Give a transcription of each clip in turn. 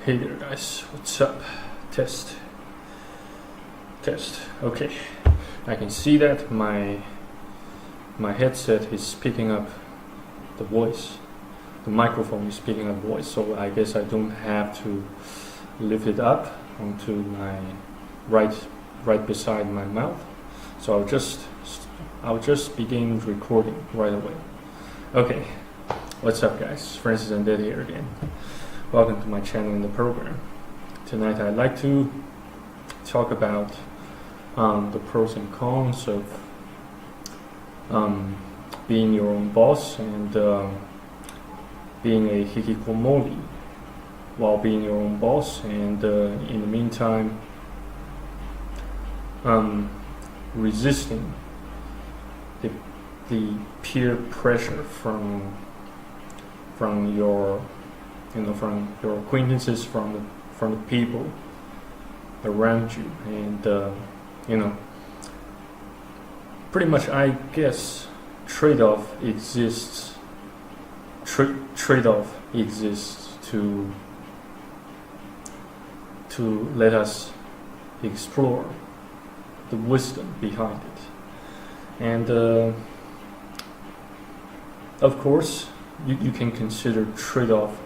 Hey there guys, what's up? Test. Okay, I can see that my headset is picking up the voice. The microphone is picking up voice, so I guess I don't have to lift it up onto my right beside my mouth. So I'll just begin recording right away. Okay, what's up guys? Francis and Dad here again. Welcome to my channel in the program. Tonight I'd like to talk about the pros and cons of being your own boss and being a hikikomori while being your own boss, and in the meantime resisting the peer pressure from your acquaintances, from the people around you, and pretty much I guess trade-off exists to let us explore the wisdom behind it. And of course you can consider trade-off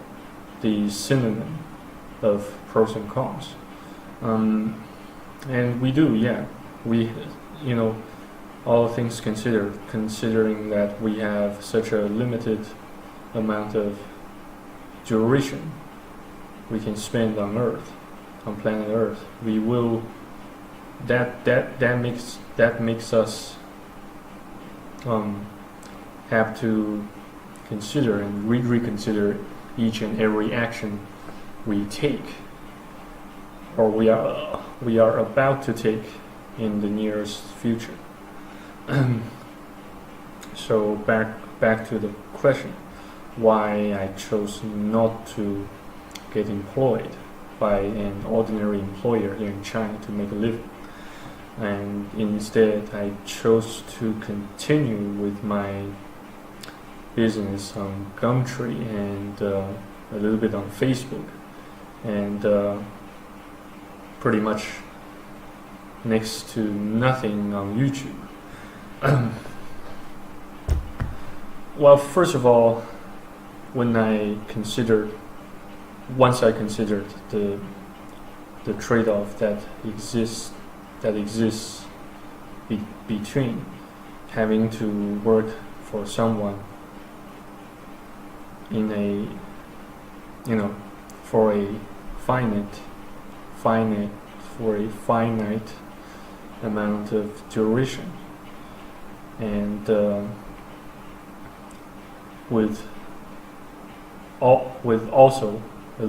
the synonym of pros and cons, and we do, all things considered, considering that we have such a limited amount of duration we can spend on Earth, on planet Earth, we will that makes us have to consider and reconsider each and every action we take, or we are about to take in the nearest future. So back to the question, why I chose not to get employed by an ordinary employer here in China to make a living, and instead I chose to continue with my business on Gumtree and a little bit on Facebook, and pretty much next to nothing on YouTube. Well, first of all, once I considered the trade-off that exists between having to work for someone in for a finite amount of duration, and with also a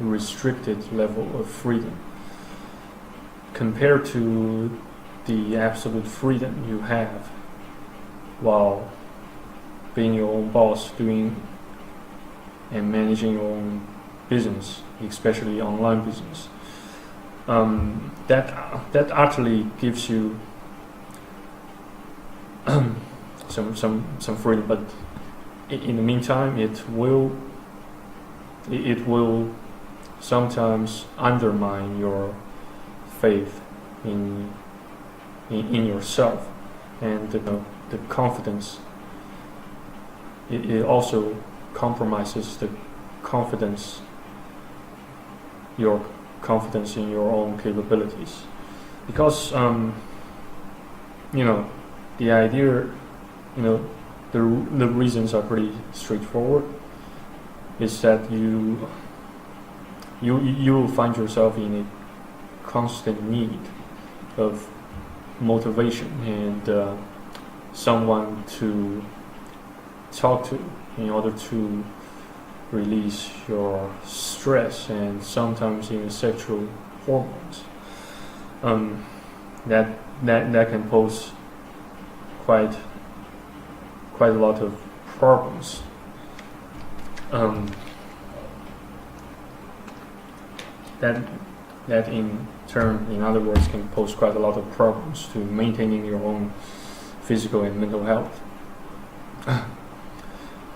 restricted level of freedom compared to the absolute freedom you have while being your own boss, doing and managing your own business, especially online business. That actually gives you some freedom, but in the meantime it will sometimes undermine your faith in yourself, and the confidence. It also compromises the confidence, your confidence in your own capabilities, because the idea, the reasons are pretty straightforward. Is that you will find yourself in a constant need of motivation and someone to talk to in order to release your stress and sometimes even sexual hormones. That can pose quite a lot of problems. That in turn, in other words, can pose quite a lot of problems to maintaining your own physical and mental health.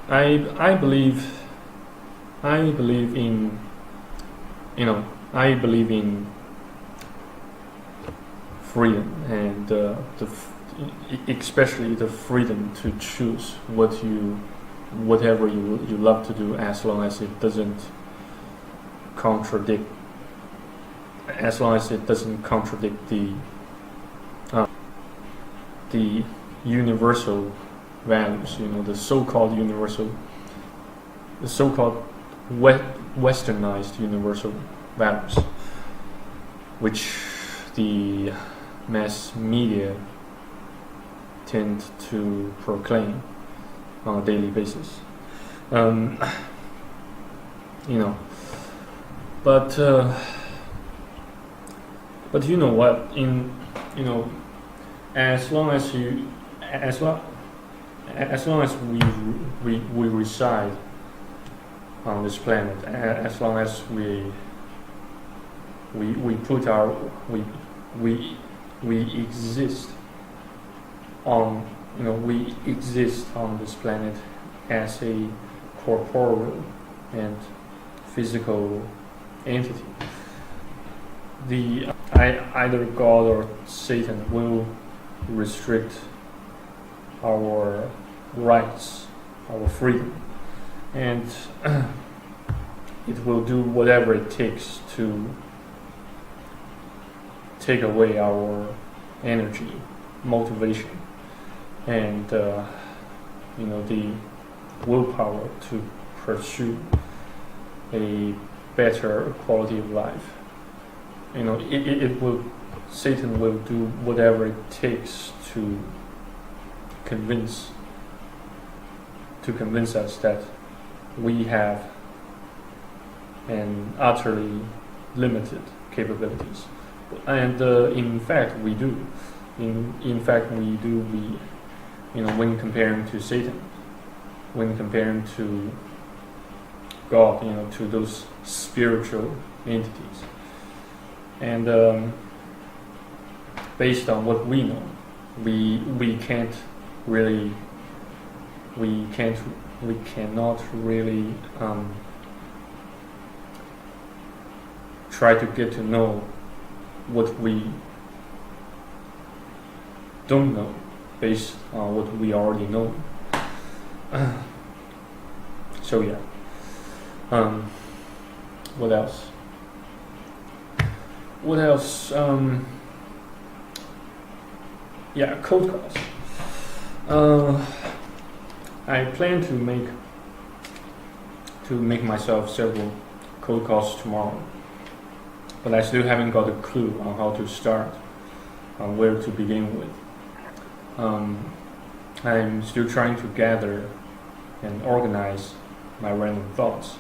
I believe I believe in, I believe in freedom, and especially the freedom to choose whatever you love to do, as long as it doesn't contradict the universal values, the so-called westernized universal values, which the mass media tend to proclaim on a daily basis. But you know what? As long as we reside on this planet, as long as we exist on this planet as a corporeal and physical entity, either God or Satan will restrict our rights, our freedom, and it will do whatever it takes to take away our energy, motivation, and the willpower to pursue a better quality of life. Satan will do whatever it takes to convince us that we have an utterly limited capabilities, and in fact we do. When comparing to Satan, when comparing to God, to those spiritual entities, and based on what we know, we cannot really try to get to know what we don't know based on what we already know. So yeah. What else? Cold calls. I plan to make myself several cold calls tomorrow, but I still haven't got a clue on how to start, on where to begin with. I'm still trying to gather and organize my random thoughts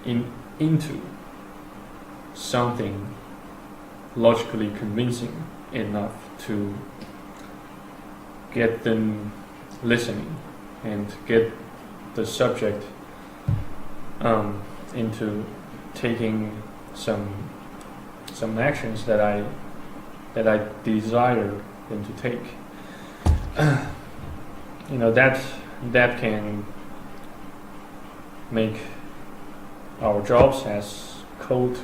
into something logically convincing enough to get them listening and get the subject into taking some actions that I desire them to take. That can make our jobs as cold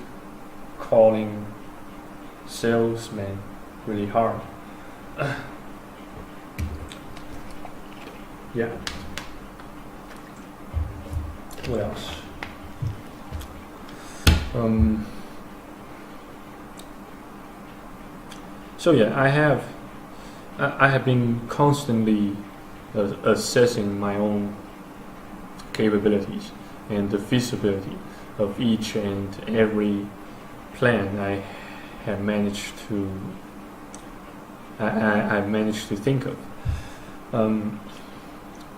calling salesmen really hard. Yeah. What else? I have been constantly assessing my own capabilities and the feasibility of each and every plan I have managed to think of,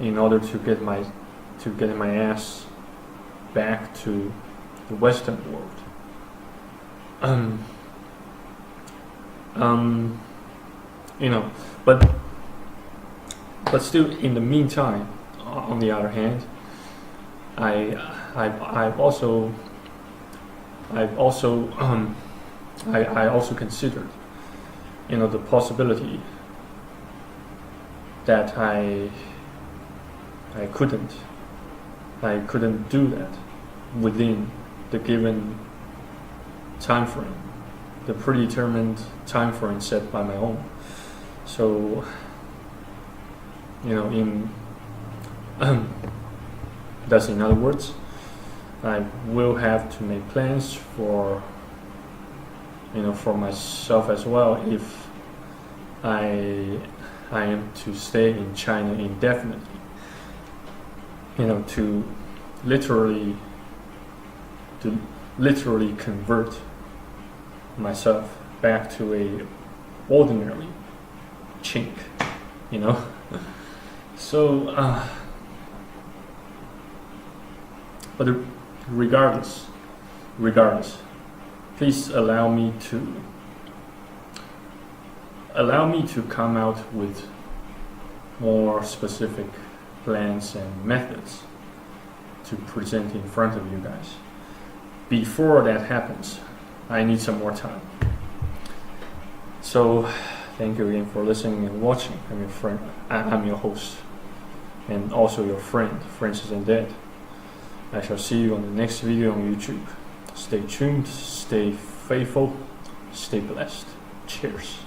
in order to get my ass back to the Western world. But still, in the meantime, on the other hand, I also considered, the possibility that I couldn't do that, within the given time frame, the predetermined time frame set by my own. So, in that's in other words, I will have to make plans for myself as well if I am to stay in China indefinitely. To literally convert myself back to a ordinary chink, So, but regardless, please allow me to come out with more specific plans and methods to present in front of you guys. Before that happens, I need some more time. So, thank you again for listening and watching. I'm your friend. I'm your host, and also your friend, Francis and Dad. I shall see you on the next video on YouTube. Stay tuned, stay faithful, stay blessed. Cheers.